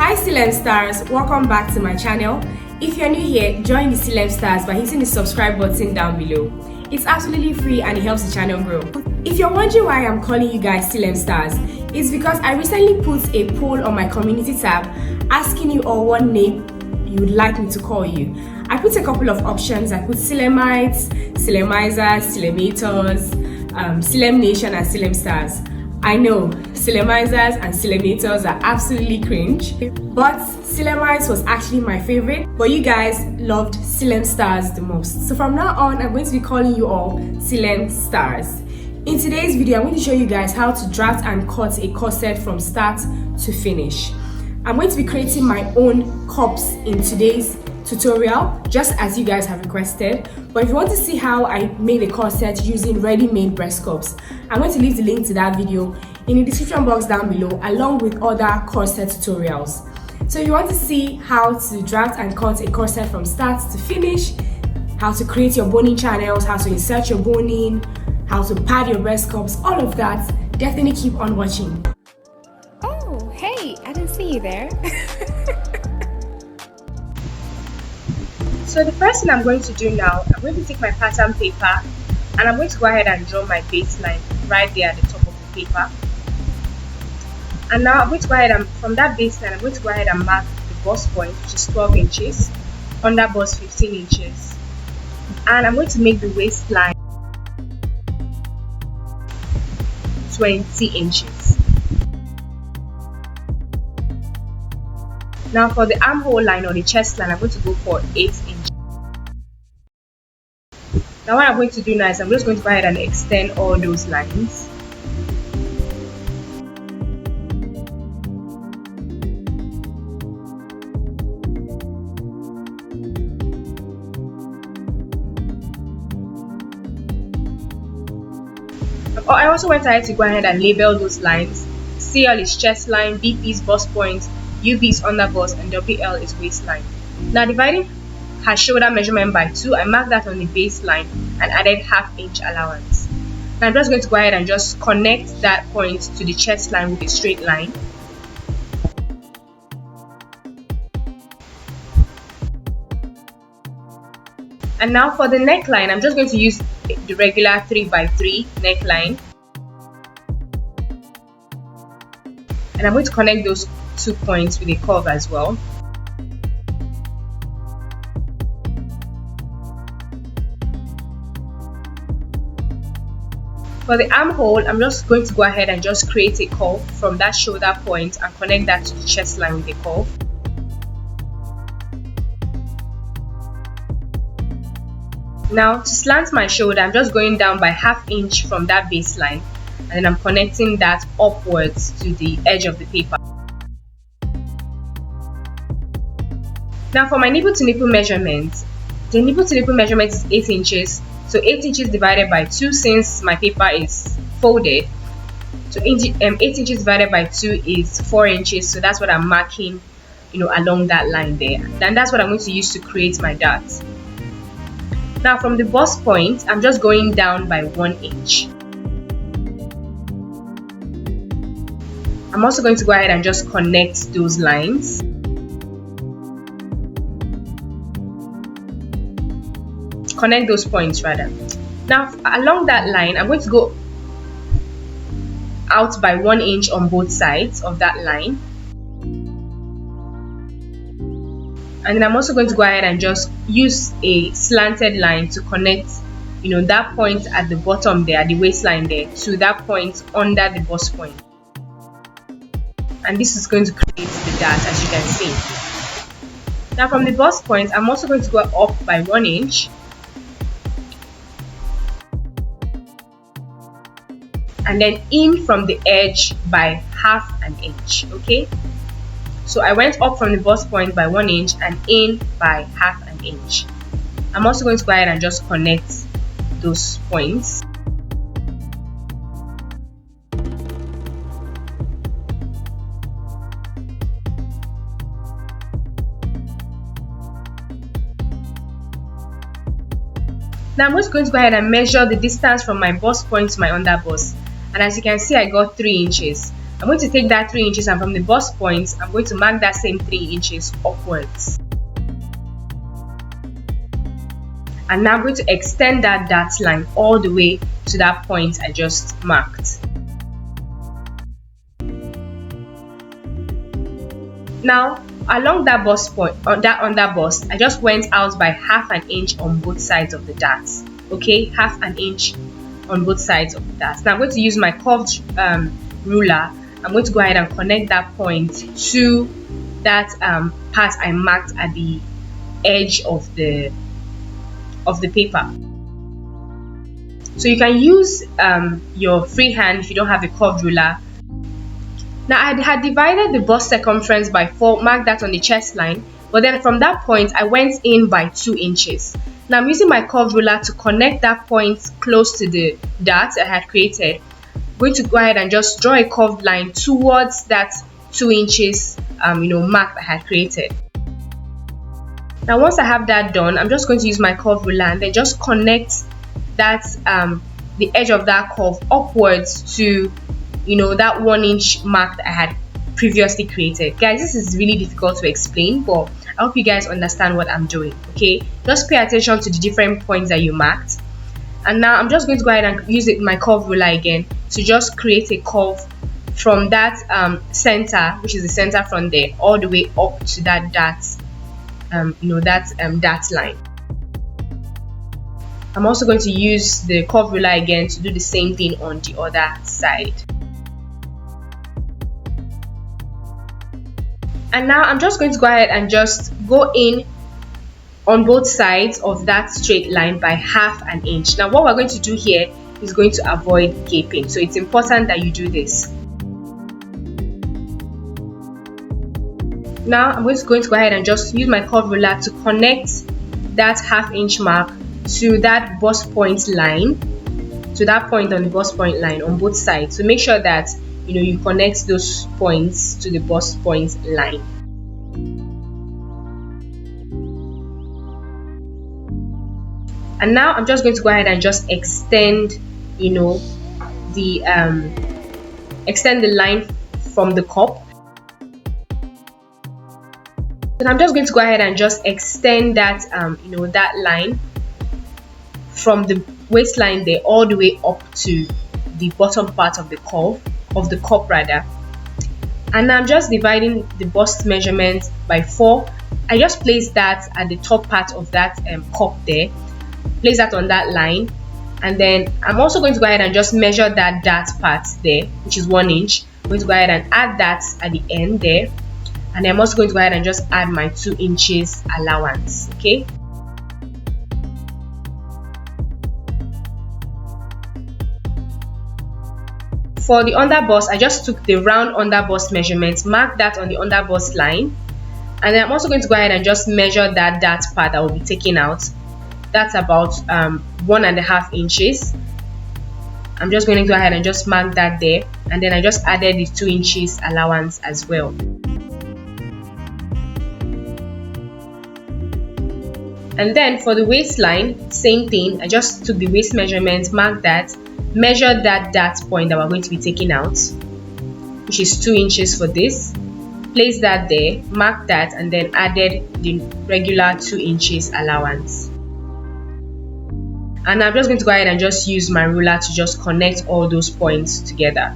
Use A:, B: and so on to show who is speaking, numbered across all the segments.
A: Hi Silem stars, welcome back to my channel. If you're new here, join the Silem stars by hitting the subscribe button down below. It's absolutely free and it helps the channel grow. If you're wondering why I'm calling you guys Silem stars, it's because I recently put a poll on my community tab asking you all what name you would like me to call you. I put a couple of options. I put Silemites, Silemizers, Silemators, Silem Nation and Silem stars. I know Silemizers and Silemators are absolutely cringe, but Silemites was actually my favorite, but you guys loved Silem stars the most. So from now on, I'm going to be calling you all Silem stars. In today's video, I'm going to show you guys how to draft and cut a corset from start to finish. I'm going to be creating my own cups in today's tutorial, just as you guys have requested. But if you want to see how I made a corset using ready-made breast cups, I'm going to leave the link to that video in the description box down below, along with other corset tutorials. So if you want to see how to draft and cut a corset from start to finish, how to create your boning channels, how to insert your boning, how to pad your breast cups, all of that, definitely keep on watching.
B: Oh, hey, I didn't see you there.
A: So the first thing I'm going to do now, I'm going to take my pattern paper and I'm going to go ahead and draw my baseline right there at the top of the paper. And now I'm going to go ahead and from that baseline, I'm going to go ahead and mark the bust point, which is 12 inches, under bust 15 inches. And I'm going to make the waistline 20 inches. Now for the armhole line or the chest line, I'm going to go for 8 inches. Now what I'm going to do now is I'm just going to go ahead and extend all those lines. I also went ahead to go ahead and label those lines. CL is chest line, BP is bust point, UB is under bust, and WL is waistline. Now dividing her shoulder measurement by 2, I marked that on the baseline and added ½ inch allowance. Now I'm just going to go ahead and just connect that point to the chest line with a straight line. And now for the neckline, I'm just going to use the regular 3x3 neckline. And I'm going to connect those 2 points with a curve as well. For the armhole, I'm just going to go ahead and just create a curve from that shoulder point and connect that to the chest line with a curve. Now to slant my shoulder, I'm just going down by ½ inch from that baseline, and then I'm connecting that upwards to the edge of the paper. Now for my nipple to nipple measurement, the nipple to nipple measurement is 8 inches. So 8 inches divided by 2, since my paper is folded. So 8 inches divided by 2 is 4 inches. So that's what I'm marking, along that line there. Then that's what I'm going to use to create my dart. Now from the bust point, I'm just going down by 1 inch. I'm also going to go ahead and just connect those lines. Connect those points rather. Now along that line, I'm going to go out by 1 inch on both sides of that line. And then I'm also going to go ahead and just use a slanted line to connect, that point at the bottom there, the waistline there, to that point under the bust point. And this is going to create the dart, as you can see. Now from the bust point, I'm also going to go up by 1 inch. And then in from the edge by ½ inch. Okay, so I went up from the bust point by 1 inch and in by ½ inch. I'm also going to go ahead and just connect those points. Now I'm just going to go ahead and measure the distance from my bust point to my under bust. And as you can see, I got 3 inches. I'm going to take that 3 inches, and from the bust point I'm going to mark that same 3 inches upwards. And now I'm going to extend that dart line all the way to that point I just marked. Now along that bust point, on that under bust, I just went out by 1/2 inch on both sides of the dart. Okay, 1/2 inch on both sides of the dart. Now I'm going to use my curved ruler. I'm going to go ahead and connect that point to that part I marked at the edge of the paper. So you can use your free hand if you don't have a curved ruler. Now I had divided the bust circumference by 4, marked that on the chest line, but then from that point I went in by 2 inches. Now I'm using my curved ruler to connect that point close to the dart I had created. I'm going to go ahead and just draw a curved line towards that 2 inches mark I had created. Now once I have that done, I'm just going to use my curved ruler and then just connect that the edge of that curve upwards to that 1 inch mark that I had previously created. Guys, this is really difficult to explain, but I hope you guys understand what I'm doing. Okay, just pay attention to the different points that you marked. And now I'm just going to go ahead and use my curved ruler again to just create a curve from that center, which is the center from there, all the way up to that dart dart line. I'm also going to use the curved ruler again to do the same thing on the other side. And now I'm just going to go ahead and just go in on both sides of that straight line by 1/2 inch. Now what we're going to do here is going to avoid gaping, so it's important that you do this. Now I'm going to go ahead and just use my curved ruler to connect that 1/2 inch mark to that bust point line, to that point on the bust point line on both sides. So make sure that you connect those points to the bust point line. And now I'm just going to go ahead and just extend extend the line from the cup. And I'm just going to go ahead and just extend that that line from the waistline there all the way up to the bottom part of the cup rather. And now I'm just dividing the bust measurement by 4. I just place that at the top part of that cup there, place that on that line, and then I'm also going to go ahead and just measure that dart part there, which is 1 inch. I'm going to go ahead and add that at the end there, and I'm also going to go ahead and just add my 2 inches allowance. Okay, for the underbust, I just took the round underbust measurement, marked that on the underbust line, and then I'm also going to go ahead and just measure that dart part that will be taken out. That's about 1.5 inches. I'm just going to go ahead and just mark that there, and then I just added the 2 inches allowance as well. And then for the waistline, same thing. I just took the waist measurement, marked that, measured that dart point that we're going to be taking out, which is 2 inches for this. Place that there, marked that, and then added the regular 2 inches allowance. And I'm just going to go ahead and just use my ruler to just connect all those points together.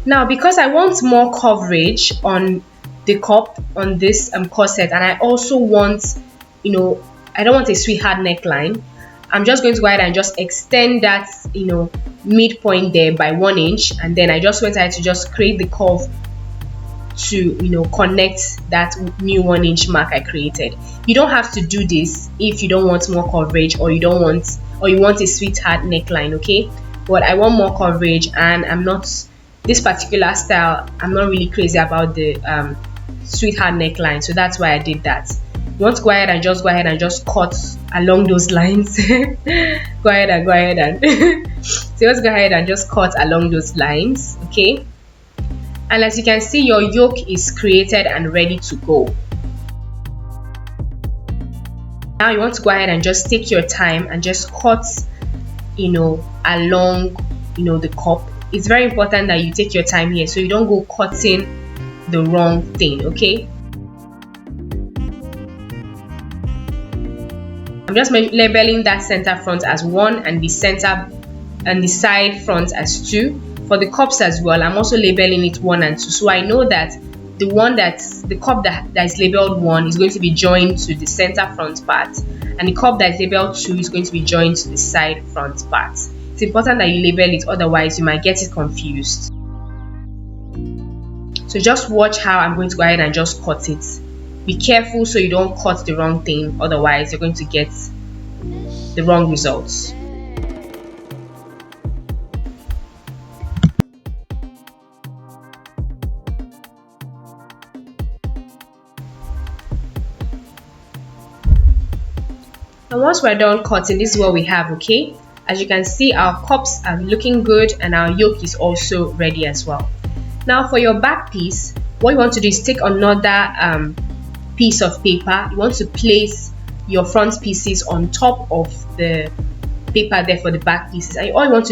A: Now, because I want more coverage on the cup on this corset, and I also want, I don't want a sweetheart neckline, I'm just going to go ahead and just extend that, midpoint there by 1 inch, and then I just went ahead to just create the curve to, connect that new 1 inch mark I created. You don't have to do this if you don't want more coverage, or you want a sweetheart neckline, okay? But I want more coverage, and this particular style, I'm not really crazy about the sweetheart neckline, so that's why I did that. You want to go ahead and just cut along those lines. go ahead and so let's go ahead and just cut along those lines, okay? And as you can see, your yoke is created and ready to go. Now you want to go ahead and just take your time and just cut, along, the cup. It's very important that you take your time here so you don't go cutting the wrong thing, okay? I'm just labeling that center front as 1 and the center and the side front as 2. For the cups as well, I'm also labeling it 1 and 2, so I know that the cup that is labeled 1 is going to be joined to the center front part, and the cup that is labeled 2 is going to be joined to the side front part. It's important that you label it, otherwise you might get it confused. So just watch how I'm going to go ahead and just cut it. Be careful so you don't cut the wrong thing, otherwise you're going to get the wrong results. And once we're done cutting, this is what we have, okay? As you can see, our cups are looking good and our yoke is also ready as well. Now for your back piece, what you want to do is take another piece of paper. You want to place your front pieces on top of the paper there for the back pieces, and all you want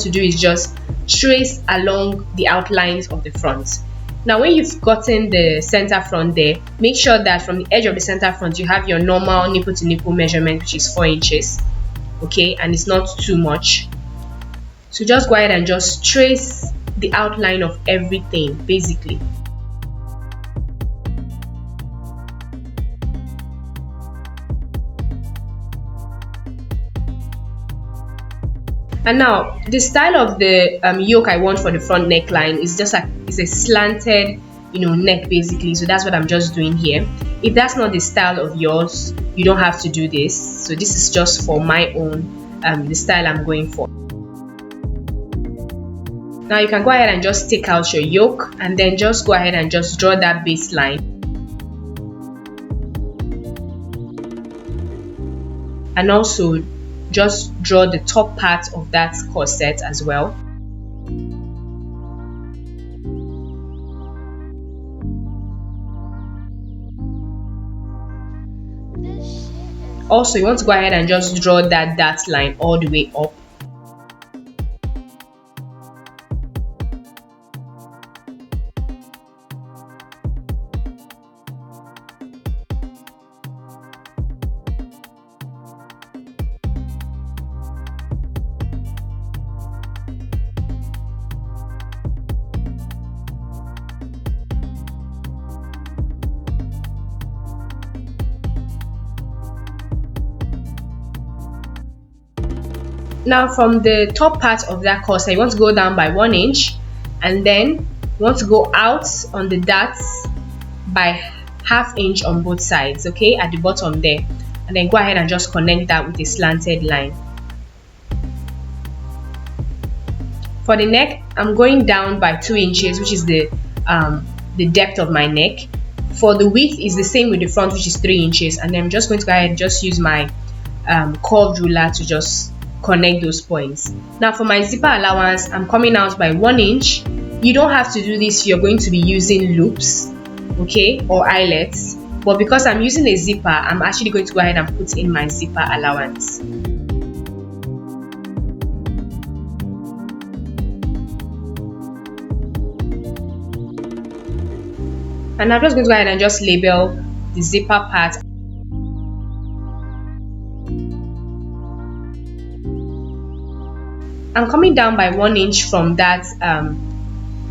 A: to do is just trace along the outlines of the front. Now when you've gotten the center front there, make sure that from the edge of the center front you have your normal nipple to nipple measurement, which is 4 inches, okay, and it's not too much. So just go ahead and just trace the outline of everything basically. And now the style of the yoke I want for the front neckline is just like it's a slanted neck basically, so that's what I'm just doing here. If that's not the style of yours, you don't have to do this. So this is just for my own the style I'm going for. Now you can go ahead and just take out your yoke and then just go ahead and just draw that baseline, and also just draw the top part of that corset as well. Also, you want to go ahead and just draw that dot line all the way up. Now from the top part of that corset, you want to go down by 1 inch, and then you want to go out on the darts by ½ inch on both sides, okay, at the bottom there, and then go ahead and just connect that with a slanted line. For the neck, I'm going down by 2 inches, which is the depth of my neck. For the width is the same with the front, which is 3 inches, and then I'm just going to go ahead and just use my curved ruler to just connect those points. Now for my zipper allowance, I'm coming out by 1 inch. You don't have to do this, you're going to be using loops, okay, or eyelets, but because I'm using a zipper, I'm actually going to go ahead and put in my zipper allowance. And I'm just going to go ahead and just label the zipper part. I'm coming down by 1 inch from that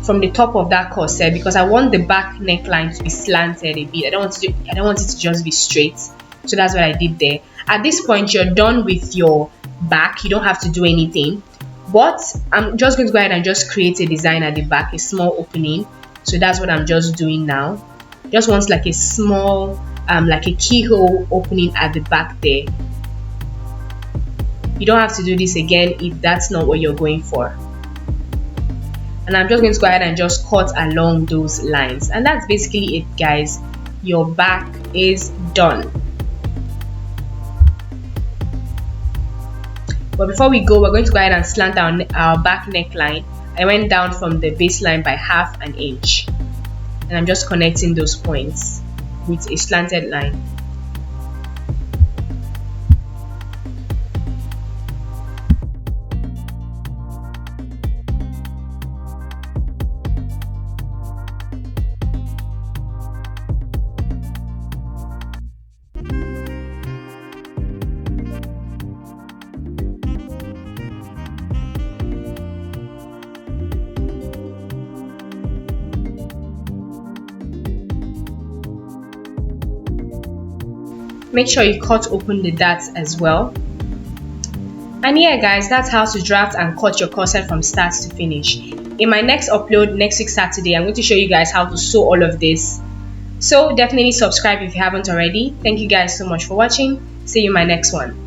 A: from the top of that corset because I want the back neckline to be slanted a bit. I don't want it to just be straight. So that's what I did there. At this point, you're done with your back. You don't have to do anything. But I'm just going to go ahead and just create a design at the back, a small opening. So that's what I'm just doing now. Just want like a small, like a keyhole opening at the back there. You don't have to do this again if that's not what you're going for. And I'm just going to go ahead and just cut along those lines. And that's basically it, guys. Your back is done. But before we go, we're going to go ahead and slant our back neckline. I went down from the baseline by ½ inch. And I'm just connecting those points with a slanted line. make sure you cut open the darts as well. And yeah guys, that's how to draft and cut your corset from start to finish. In my next upload next week Saturday, I'm going to show you guys how to sew all of this. So definitely subscribe if you haven't already. Thank you guys so much for watching. See you in my next one.